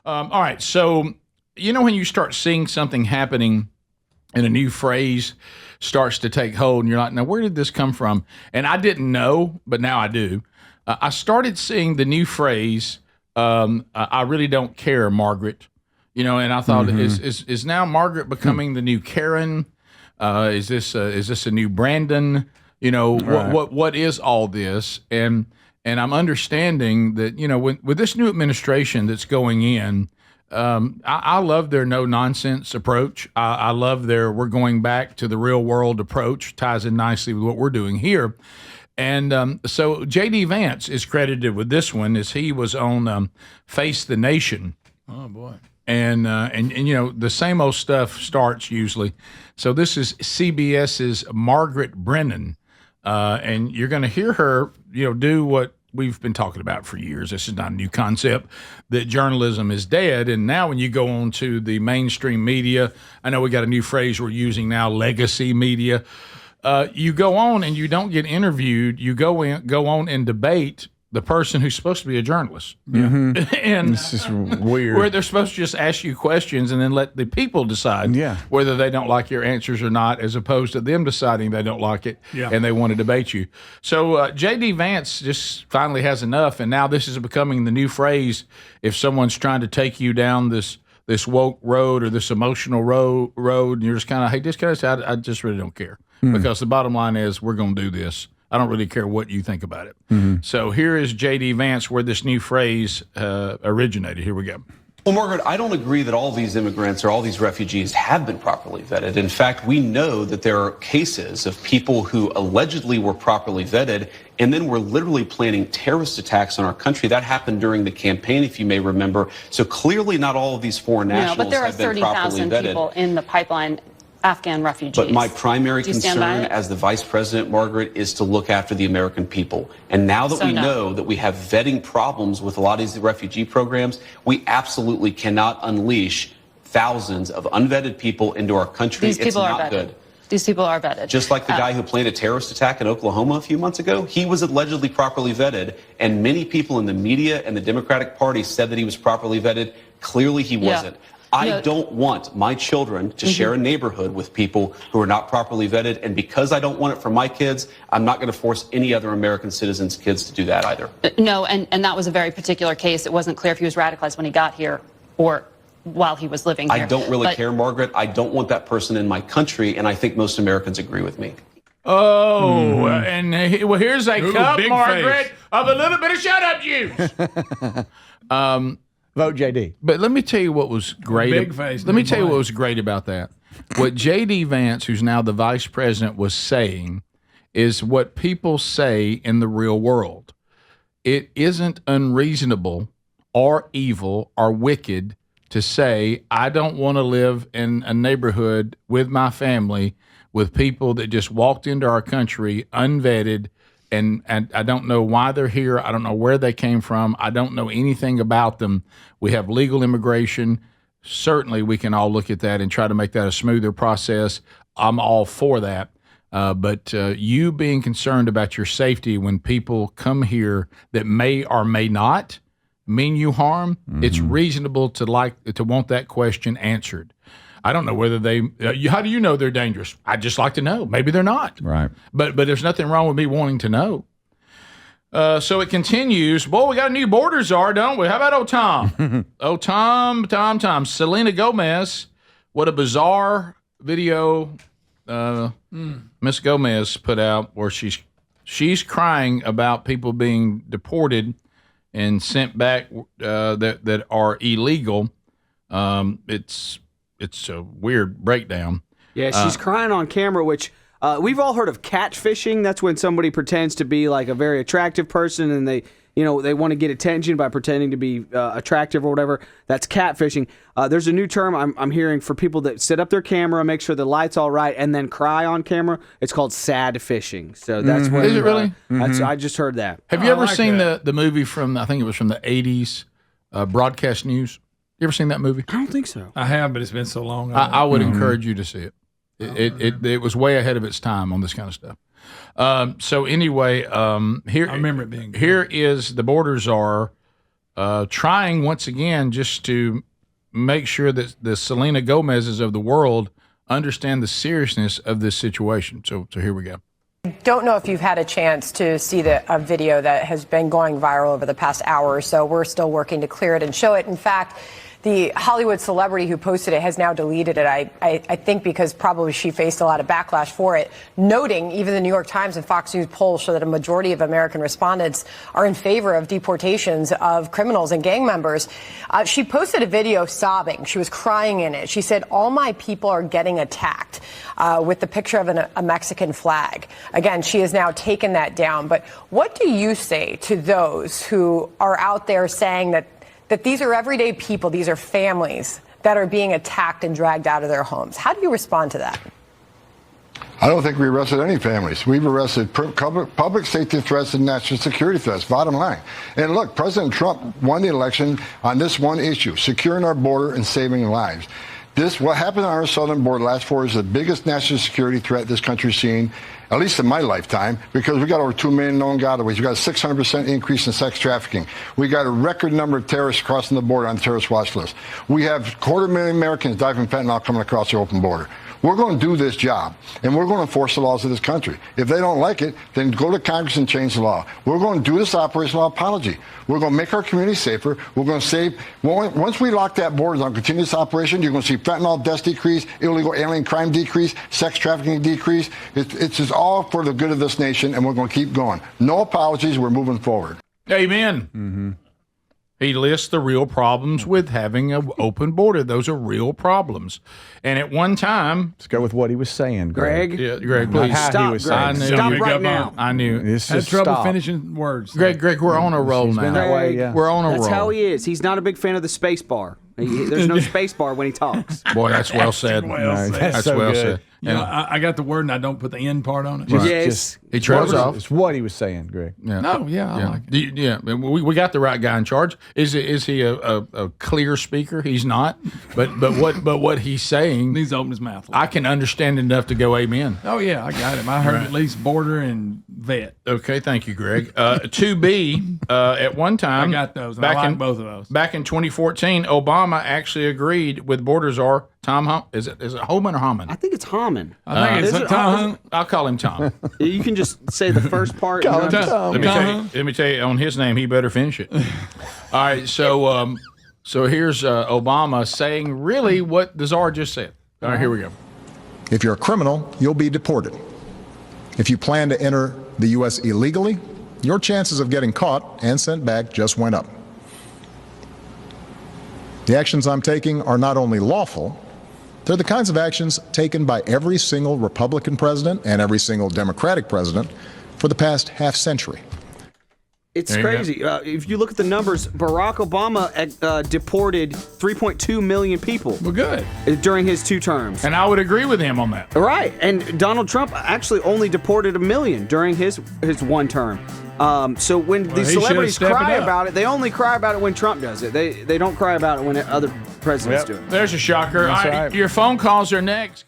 All right. So, when you start seeing something happening and a new phrase starts to take hold and you're like, now, where did this come from? And I didn't know, but now I do. I started seeing the new phrase, I really don't care, Margaret. And I thought, is now Margaret becoming the new Karen? Is this a new Brandon? What is all this? And I'm understanding that, with this new administration that's going in, I love their no nonsense approach. I love their we're going back to the real world approach. Ties in nicely with what we're doing here. And so J.D. Vance is credited with this one as he was on Face the Nation. Oh boy. And the same old stuff starts usually. So this is CBS's Margaret Brennan, and you're going to hear her, do what we've been talking about for years. This is not a new concept, that journalism is dead. And now when you go on to the mainstream media, I know we got a new phrase we're using now, legacy media. You go on and you don't get interviewed. You go on and debate the person who's supposed to be a journalist. Mm-hmm. And it's just weird. Where they're supposed to just ask you questions and then let the people decide whether they don't like your answers or not, as opposed to them deciding they don't like it and they want to debate you. So J.D. Vance just finally has enough, and now this is becoming the new phrase if someone's trying to take you down this woke road or this emotional road, and you're just kind of, hey, this guy's out. I just really don't care. Because the bottom line is we're going to do this. I don't really care what you think about it. So here is J.D. Vance where this new phrase originated. Here we go. Well, Margaret, I don't agree that all these immigrants or all these refugees have been properly vetted. In fact, we know that there are cases of people who allegedly were properly vetted and then were literally planning terrorist attacks on our country. That happened during the campaign, if you may remember. So clearly not all of these foreign nationals have been properly vetted. But there are 30,000 people in the pipeline, Afghan refugees. But my primary concern as the vice president, Margaret, is to look after the American people. And now that we know that we have vetting problems with a lot of these refugee programs, we absolutely cannot unleash thousands of unvetted people into our country. These people it's are not vetted. good. These people are vetted. Just like the guy who planned a terrorist attack in Oklahoma a few months ago, he was allegedly properly vetted, and many people in the media and the Democratic Party said that he was properly vetted. Clearly he wasn't. I don't want my children to share a neighborhood with people who are not properly vetted, and because I don't want it for my kids, I'm not going to force any other American citizens' kids to do that either. No, and that was a very particular case. It wasn't clear if he was radicalized when he got here or while he was living here. I don't really care, Margaret. I don't want that person in my country, and I think most Americans agree with me. Oh, and here's a cup, Margaret, of a little bit of shut-up juice. Vote JD. But let me tell you what was great. Let me tell you what was great about that. What J.D. Vance, who's now the vice president, was saying is what people say in the real world. It isn't unreasonable or evil or wicked to say, I don't want to live in a neighborhood with my family with people that just walked into our country unvetted, and I don't know why they're here. I don't know where they came from. I don't know anything about them. We have legal immigration. Certainly we can all look at that and try to make that a smoother process. I'm all for that. But you being concerned about your safety when people come here that may or may not mean you harm, it's reasonable to want that question answered. I don't know whether how do you know they're dangerous? I'd just like to know. Maybe they're not. Right. But there's nothing wrong with me wanting to know. So it continues. Boy, we got a new border czar, don't we? How about old Tom? Tom. Selena Gomez. What a bizarre video Miss Gomez put out where she's crying about people being deported and sent back that are illegal. It's a weird breakdown. Yeah, she's crying on camera, which we've all heard of catfishing. That's when somebody pretends to be like a very attractive person and they want to get attention by pretending to be attractive or whatever. That's catfishing. There's a new term I'm hearing for people that set up their camera, make sure the light's all right, and then cry on camera. It's called sad fishing. So that's what. Is it really? I just heard that. Have you ever seen the movie from, I think it was from the 80s, Broadcast News? You ever seen that movie? I don't think so. I have, but it's been so long. I would encourage you to see it. It was way ahead of its time on this kind of stuff. So anyway, here I remember it being good. Here is the border czar trying once again just to make sure that the Selena Gomez's of the world understand the seriousness of this situation. So here we go. Don't know if you've had a chance to see a video that has been going viral over the past hour or so. We're still working to clear it and show it. In fact, the Hollywood celebrity who posted it has now deleted it, I think because probably she faced a lot of backlash for it, noting even the New York Times and Fox News polls show that a majority of American respondents are in favor of deportations of criminals and gang members. She posted a video sobbing. She was crying in it. She said, "All my people are getting attacked," with the picture of a Mexican flag. Again, she has now taken that down. But what do you say to those who are out there saying that these are everyday people, these are families that are being attacked and dragged out of their homes? How do you respond to that? I don't think we arrested any families. We've arrested public safety threats and national security threats, bottom line. And look, President Trump won the election on this one issue, securing our border and saving lives. What happened on our southern border last 4 years is the biggest national security threat this country's seen, at least in my lifetime, because we got over 2 million known gotaways. We got a 600% increase in sex trafficking. We got a record number of terrorists crossing the border on the terrorist watch list. We have 250,000 Americans die from fentanyl coming across the open border. We're going to do this job, and we're going to enforce the laws of this country. If they don't like it, then go to Congress and change the law. We're going to do this operational apology. We're going to make our community safer. We're going to save. Once we lock that border on continuous operation, you're going to see fentanyl deaths decrease, illegal alien crime decrease, sex trafficking decrease. It's just all for the good of this nation, and we're going to keep going. No apologies. We're moving forward. Amen. Mm-hmm. He lists the real problems with having an open border. Those are real problems. And at one time... Let's go with what he was saying, Greg. Yeah, Greg, please. Stop, Greg. Stop right now. I knew. Had trouble finishing words. Greg, we're on a roll now. Been that way, yeah. We're on a roll. That's how he is. He's not a big fan of the space bar. There's no space bar when he talks. Boy, that's well said. That's so well good. said. You know, I got the word and I don't put the end part on it. Yes. He trails off. It's what he was saying, Greg. Yeah. No, I like it. Yeah, we got the right guy in charge. Is he a clear speaker? He's not. But what he's saying, Needs to open his mouth. I can understand enough to go amen. Oh, yeah, I got him. I heard at least border and vet. Okay, thank you, Greg. 2B, at one time. I got those, and I like both of those. Back in 2014, Obama actually agreed with border czar Tom Homan. Is it Homan or Homan? I think it's Homan. I think it's Tom. I'll call him Tom. You can just say the first part. Call him Tom. Let me tell you, on his name, he better finish it. All right, so here's Obama saying really what the czar just said. All right, here we go. If you're a criminal, you'll be deported. If you plan to enter the U.S. illegally, your chances of getting caught and sent back just went up. The actions I'm taking are not only lawful, they're the kinds of actions taken by every single Republican president and every single Democratic president for the past half century. It's crazy. If you look at the numbers, Barack Obama deported 3.2 million people. Well, good. During his 2 terms. And I would agree with him on that. Right. And Donald Trump actually only deported 1 million during his 1 term. So when these celebrities cry about it, they only cry about it when Trump does it. They don't cry about it when other presidents do it. There's a shocker. All right, your phone calls are next.